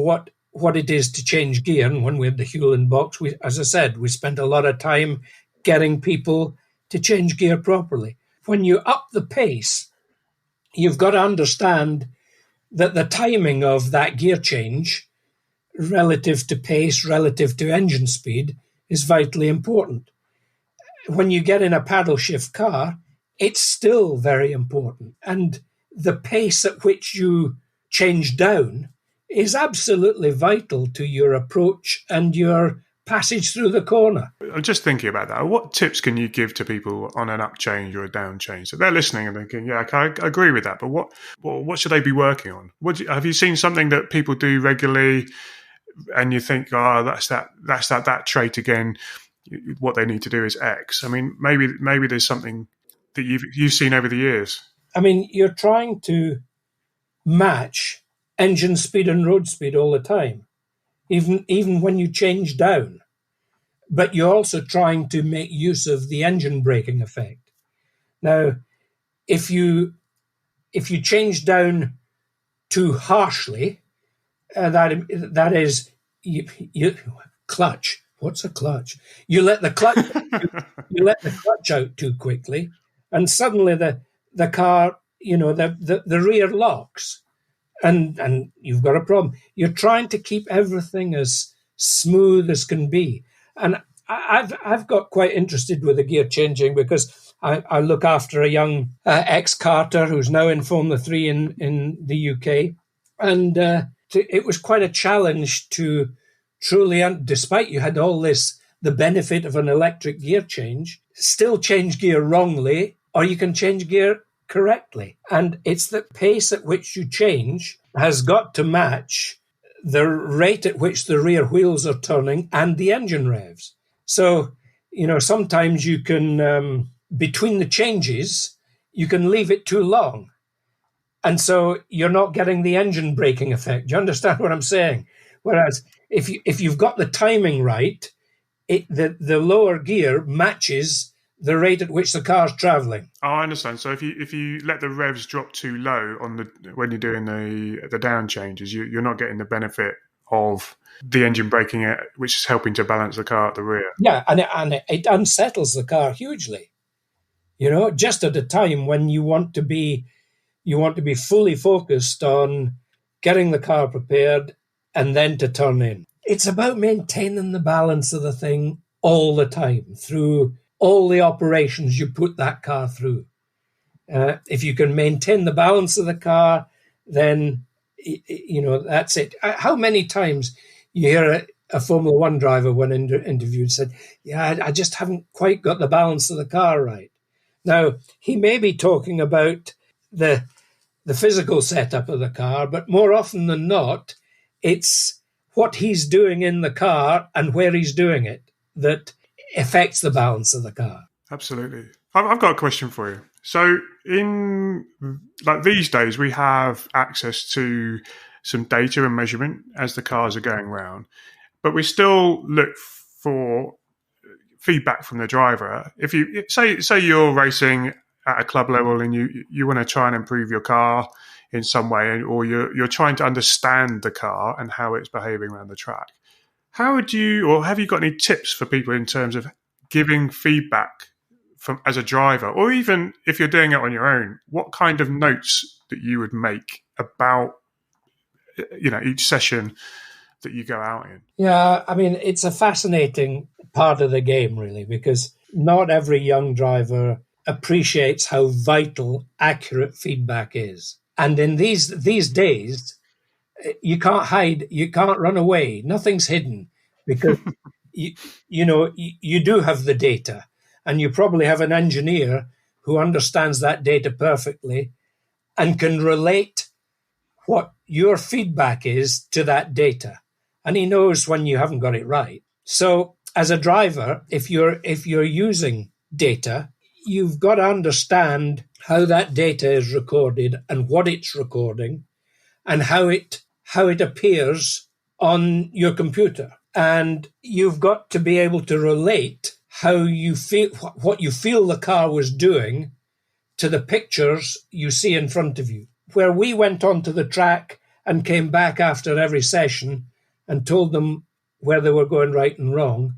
what it is to change gear. And when we had the Hewland box, as I said, we spent a lot of time getting people to change gear properly. When you up the pace, you've got to understand that the timing of that gear change relative to pace, relative to engine speed, is vitally important. When you get in a paddle shift car, it's still very important. And the pace at which you change down is absolutely vital to your approach and your passage through the corner. I'm just thinking about that. What tips can you give to people on an up change or a down change? So they're listening and thinking, yeah, I agree with that, but what should they be working on? Have you seen something that people do regularly and you think, oh, that's that trait again, what they need to do is X? I mean, maybe there's something that you've seen over the years. I mean, you're trying to match engine speed and road speed all the time, even when you change down. But you're also trying to make use of the engine braking effect. Now, if you change down too harshly, that is you clutch. What's a clutch? You let the clutch out too quickly, and suddenly the car, the rear locks, and you've got a problem. You're trying to keep everything as smooth as can be, and I've got quite interested with the gear changing because I look after a young ex-karter who's now in Formula 3 in the UK, and it was quite a challenge to truly, despite you had all this, the benefit of an electric gear change, still change gear wrongly, or you can change gear correctly. And it's the pace at which you change has got to match the rate at which the rear wheels are turning and the engine revs. So, sometimes you can, between the changes, you can leave it too long. And so you're not getting the engine braking effect. Do you understand what I'm saying? Whereas if you've got the timing right, the lower gear matches the rate at which the car's traveling. Oh, I understand. So if you let the revs drop too low when you're doing the down changes, you're not getting the benefit of the engine braking, which is helping to balance the car at the rear. Yeah, and it unsettles the car hugely. Just at a time when you want to be fully focused on getting the car prepared and then to turn in. It's about maintaining the balance of the thing all the time through all the operations you put that car through. If you can maintain the balance of the car, then, that's it. How many times you hear a Formula 1 driver when interviewed said, yeah, I just haven't quite got the balance of the car right. Now, he may be talking about the physical setup of the car, but more often than not, it's what he's doing in the car and where he's doing it that affects the balance of the car. Absolutely. I've got a question for you. So in these days, we have access to some data and measurement as the cars are going around, but we still look for feedback from the driver. If you say you're racing at a club level and you want to try and improve your car in some way, or you're trying to understand the car and how it's behaving around the track, how would you, or have you got any tips for people in terms of giving feedback as a driver, or even if you're doing it on your own, what kind of notes that you would make about each session that you go out in? Yeah, I mean, it's a fascinating part of the game, really, because not every young driver appreciates how vital accurate feedback is. And in these days, you can't hide, you can't run away, nothing's hidden, because you do have the data, and you probably have an engineer who understands that data perfectly and can relate what your feedback is to that data. And he knows when you haven't got it right. So as a driver, if you're using data, you've got to understand how that data is recorded and what it's recording and how it appears on your computer. And you've got to be able to relate how you feel, what you feel the car was doing to the pictures you see in front of you. Where we went onto the track and came back after every session and told them where they were going right and wrong,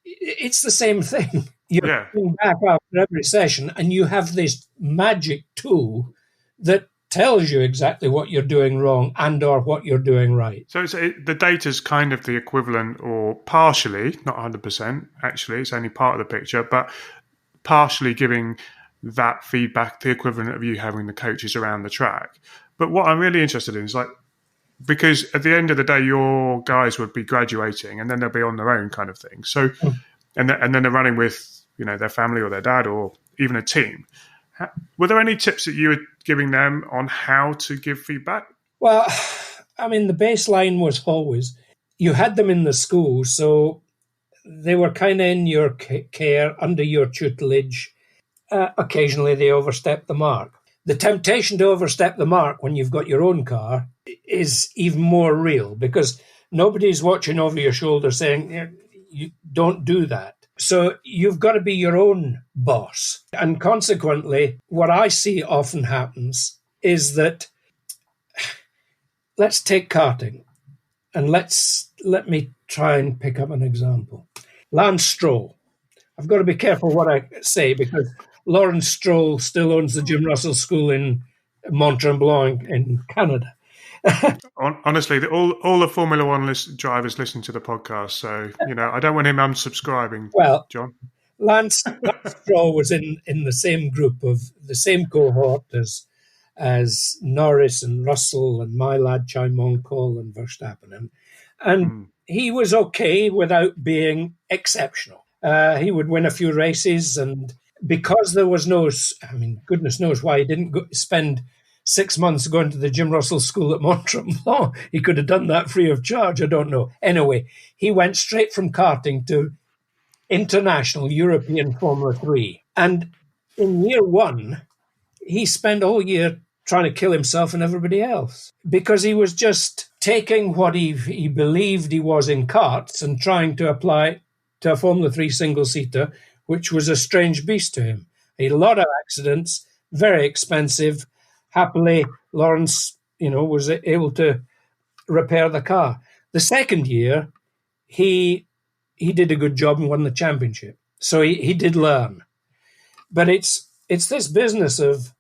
it's the same thing. You're coming back after every session and you have this magic tool that tells you exactly what you're doing wrong and or what you're doing right. So the data's kind of the equivalent, or partially, not 100%, actually, it's only part of the picture, but partially giving that feedback the equivalent of you having the coaches around the track. But what I'm really interested in is because at the end of the day, your guys would be graduating and then they'll be on their own kind of thing. So, and then they're running with, their family or their dad or even a team. Were there any tips that you were giving them on how to give feedback? Well, I mean, the baseline was always, you had them in the school, so they were kind of in your care, under your tutelage. Occasionally they overstep the mark. The temptation to overstep the mark when you've got your own car is even more real, because nobody's watching over your shoulder saying, you don't do that. So you've got to be your own boss. And consequently, what I see often happens is that, let's take karting, and let me try and pick up an example. Lance Stroll. I've got to be careful what I say, because Lawrence Stroll still owns the Jim Russell School in Mont-Tremblant in Canada. Honestly, all the Formula One drivers listen to the podcast, so I don't want him unsubscribing. Well, John, Lance Stroll was in the same group of the same cohort as Norris and Russell and my lad Chimon Cole and Verstappen, and he was okay without being exceptional. He would win a few races, and because there was no, goodness knows why he didn't spend 6 months going to the Jim Russell School at Mont-Tremblant. He could have done that free of charge, I don't know. Anyway, he went straight from karting to international European Formula 3. And in year one, he spent all year trying to kill himself and everybody else, because he was just taking what he believed he was in karts and trying to apply it to a Formula 3 single-seater, which was a strange beast to him. He had a lot of accidents, very expensive. Happily, Lawrence, was able to repair the car. The second year, he did a good job and won the championship. So he did learn. But it's this business of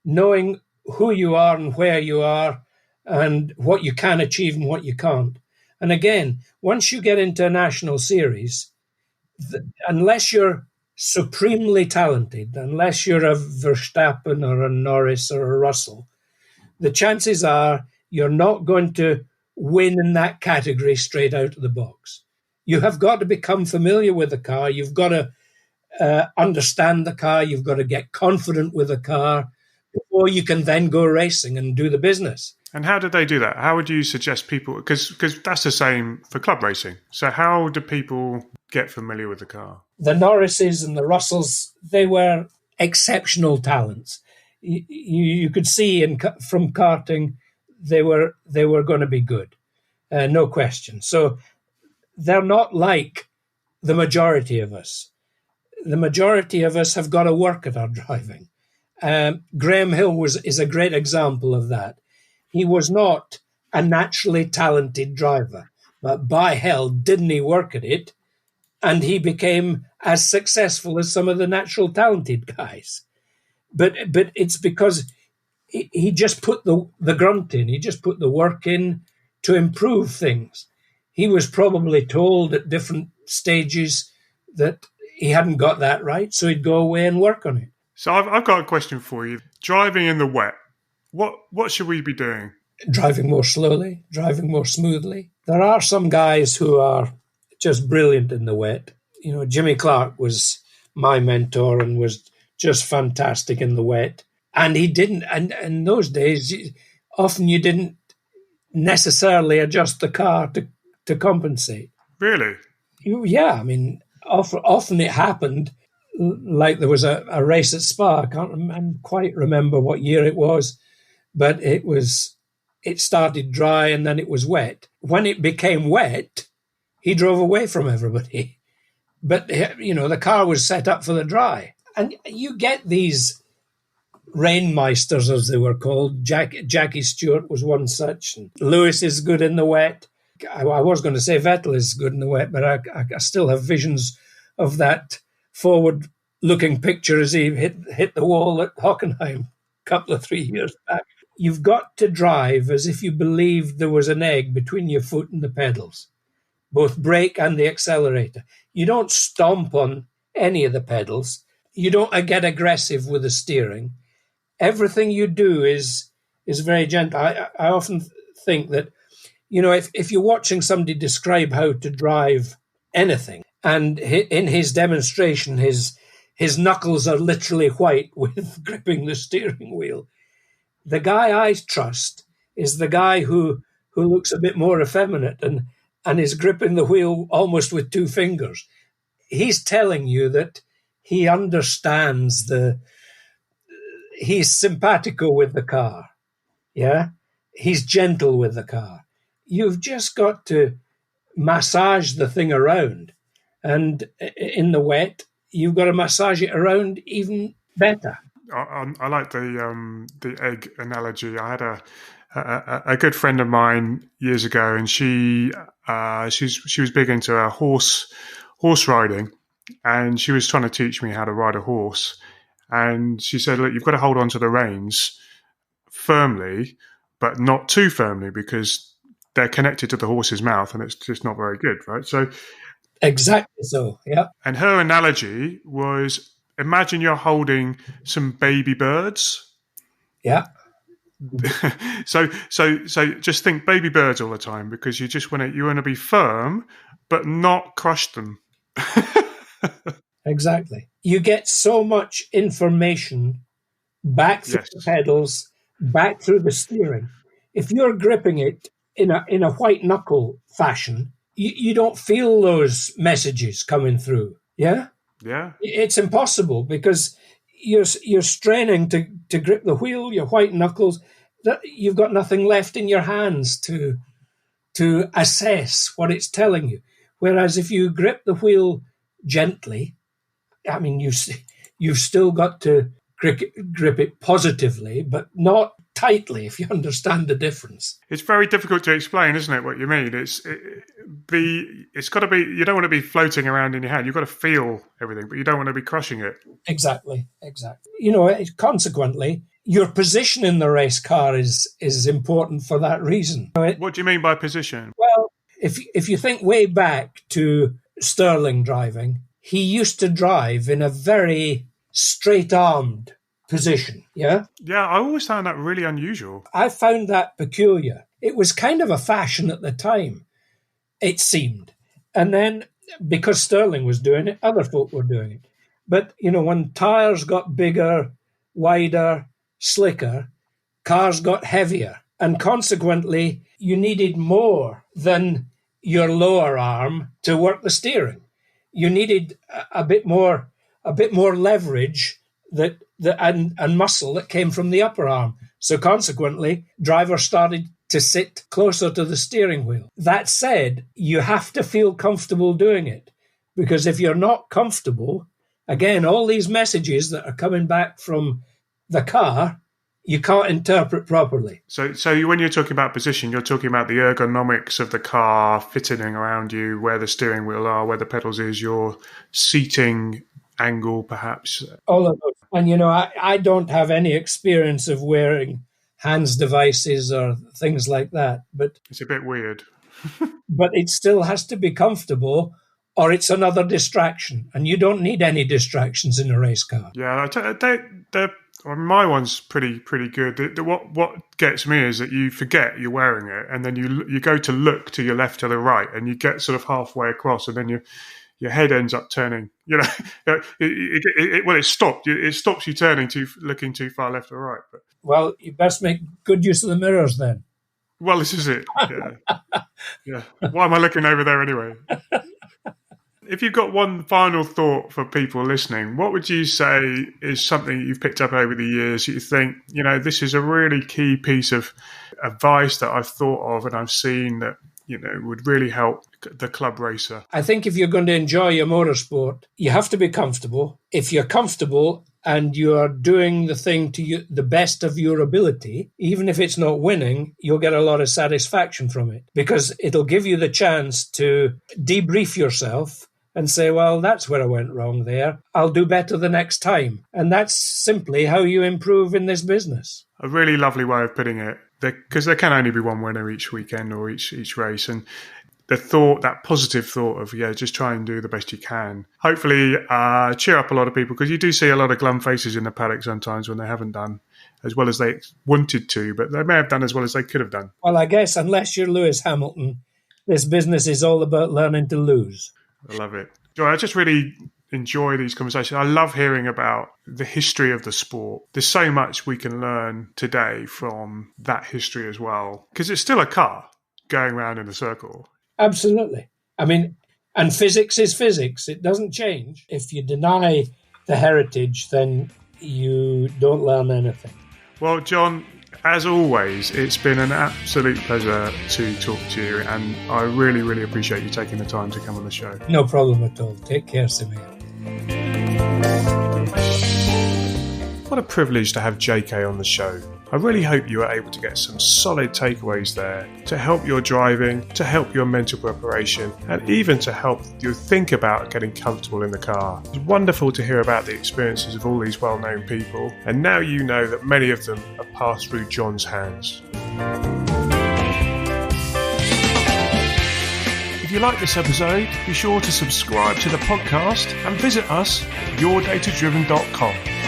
knowing who you are and where you are and what you can achieve and what you can't. And again, once you get into a national series, unless you're supremely talented, unless you're a Verstappen or a Norris or a Russell, the chances are you're not going to win in that category straight out of the box. You have got to become familiar with the car. You've got to understand the car. You've got to get confident with the car before you can then go racing and do the business. And how did they do that? How would you suggest people, because that's the same for club racing. So how do people get familiar with the car? The Norrises and the Russells, they were exceptional talents. You could see from karting, they were going to be good, no question. So they're not like the majority of us. The majority of us have got to work at our driving. Graham Hill is a great example of that. He was not a naturally talented driver, but by hell, didn't he work at it? And he became as successful as some of the natural talented guys. But it's because he just put the grunt in. He just put the work in to improve things. He was probably told at different stages that he hadn't got that right, so he'd go away and work on it. So I've got a question for you. Driving in the wet, what should we be doing? Driving more slowly, driving more smoothly. There are some guys who are just brilliant in the wet. Jimmy Clark was my mentor and was just fantastic in the wet. And he didn't, and in those days, often you didn't necessarily adjust the car to compensate. Really? Yeah, often it happened. Like there was a race at Spa. I can't quite remember what year it was, but it started dry and then it was wet. When it became wet, he drove away from everybody. But, the car was set up for the dry. And you get these rainmeisters, as they were called. Jackie Stewart was one such. And Lewis is good in the wet. I was going to say Vettel is good in the wet, but I still have visions of that forward-looking picture as he hit the wall at Hockenheim a couple of 3 years back. You've got to drive as if you believed there was an egg between your foot and the pedals, both brake and the accelerator. You don't stomp on any of the pedals. You don't get aggressive with the steering. Everything you do is is very gentle. I often think that, if you're watching somebody describe how to drive anything, and in his demonstration, his knuckles are literally white with gripping the steering wheel, the guy I trust is the guy who looks a bit more effeminate and is gripping the wheel almost with two fingers. He's telling you that he understands he's simpatico with the car. Yeah. He's gentle with the car. You've just got to massage the thing around. And in the wet, you've got to massage it around even better. I like the egg analogy. I had a good friend of mine years ago, and she was big into horse riding, and she was trying to teach me how to ride a horse. And she said, "Look, you've got to hold on to the reins firmly, but not too firmly, because they're connected to the horse's mouth, and it's just not very good, right?" So, exactly so. Yeah. And her analogy was, imagine you're holding some baby birds. Yeah. so just think baby birds all the time, because you want to be firm but not crush them. Exactly. You get so much information back through the pedals, back through the steering. If you're gripping it in a white knuckle fashion, you don't feel those messages coming through. Yeah. Yeah. It's impossible, because you're straining to grip the wheel, your white knuckles. You've got nothing left in your hands to assess what it's telling you. Whereas if you grip the wheel gently, I mean, you've still got to grip it positively, but not tightly, if you understand the difference. It's very difficult to explain, isn't it, what you mean? It's got to be, you don't want to be floating around in your hand. You've got to feel everything, but you don't want to be crushing it. Exactly. Consequently, your position in the race car is important for that reason. What do you mean by position? Well, if you think way back to Sterling driving, he used to drive in a very straight-armed position, yeah? Yeah, I always found that really unusual. I found that peculiar. It was kind of a fashion at the time, it seemed. And then, because Sterling was doing it, other folk were doing it. But, when tyres got bigger, wider, slicker, cars got heavier. And consequently, you needed more than your lower arm to work the steering. You needed a bit more leverage and muscle that came from the upper arm. So consequently, drivers started to sit closer to the steering wheel. That said, you have to feel comfortable doing it, because if you're not comfortable, again, all these messages that are coming back from the car, you can't interpret properly. So when you're talking about position, you're talking about the ergonomics of the car fitting around you, where the steering wheel are, where the pedals is, your seating angle, perhaps. All of those. And, I don't have any experience of wearing hands devices or things like that. But it's a bit weird. But it still has to be comfortable, or it's another distraction. And you don't need any distractions in a race car. Yeah, my one's pretty good. What gets me is that you forget you're wearing it, and then you go to look to your left, to the right, and you get sort of halfway across, and then your head ends up turning. It stopped. It stops you turning looking too far left or right. But, well, you best make good use of the mirrors then. Well, this is it. Yeah. Why am I looking over there anyway? If you've got one final thought for people listening, what would you say is something you've picked up over the years that you think, this is a really key piece of advice that I've thought of and I've seen that, would really help the club racer? I think if you're going to enjoy your motorsport, you have to be comfortable. If you're comfortable and you're doing the thing to the best of your ability, even if it's not winning, you'll get a lot of satisfaction from it, because it'll give you the chance to debrief yourself and say, well, that's where I went wrong there. I'll do better the next time. And that's simply how you improve in this business. A really lovely way of putting it, because there can only be one winner each weekend or each race. And thought, that positive thought of, just try and do the best you can. Hopefully cheer up a lot of people, because you do see a lot of glum faces in the paddock sometimes when they haven't done as well as they wanted to, but they may have done as well as they could have done. Well, I guess unless you're Lewis Hamilton, this business is all about learning to lose. I love it. Joy, I just really enjoy these conversations. I love hearing about the history of the sport. There's so much we can learn today from that history as well, because it's still a car going around in a circle. Absolutely. I mean, and physics is physics. It doesn't change. If you deny the heritage, then you don't learn anything. Well, John, as always, it's been an absolute pleasure to talk to you, and I really, really appreciate you taking the time to come on the show. No problem at all. Take care, Samir. What a privilege to have JK on the show. I really hope you are able to get some solid takeaways there to help your driving, to help your mental preparation, and even to help you think about getting comfortable in the car. It's wonderful to hear about the experiences of all these well-known people, and now you know that many of them have passed through John's hands. If you like this episode, be sure to subscribe to the podcast and visit us at yourdatadriven.com.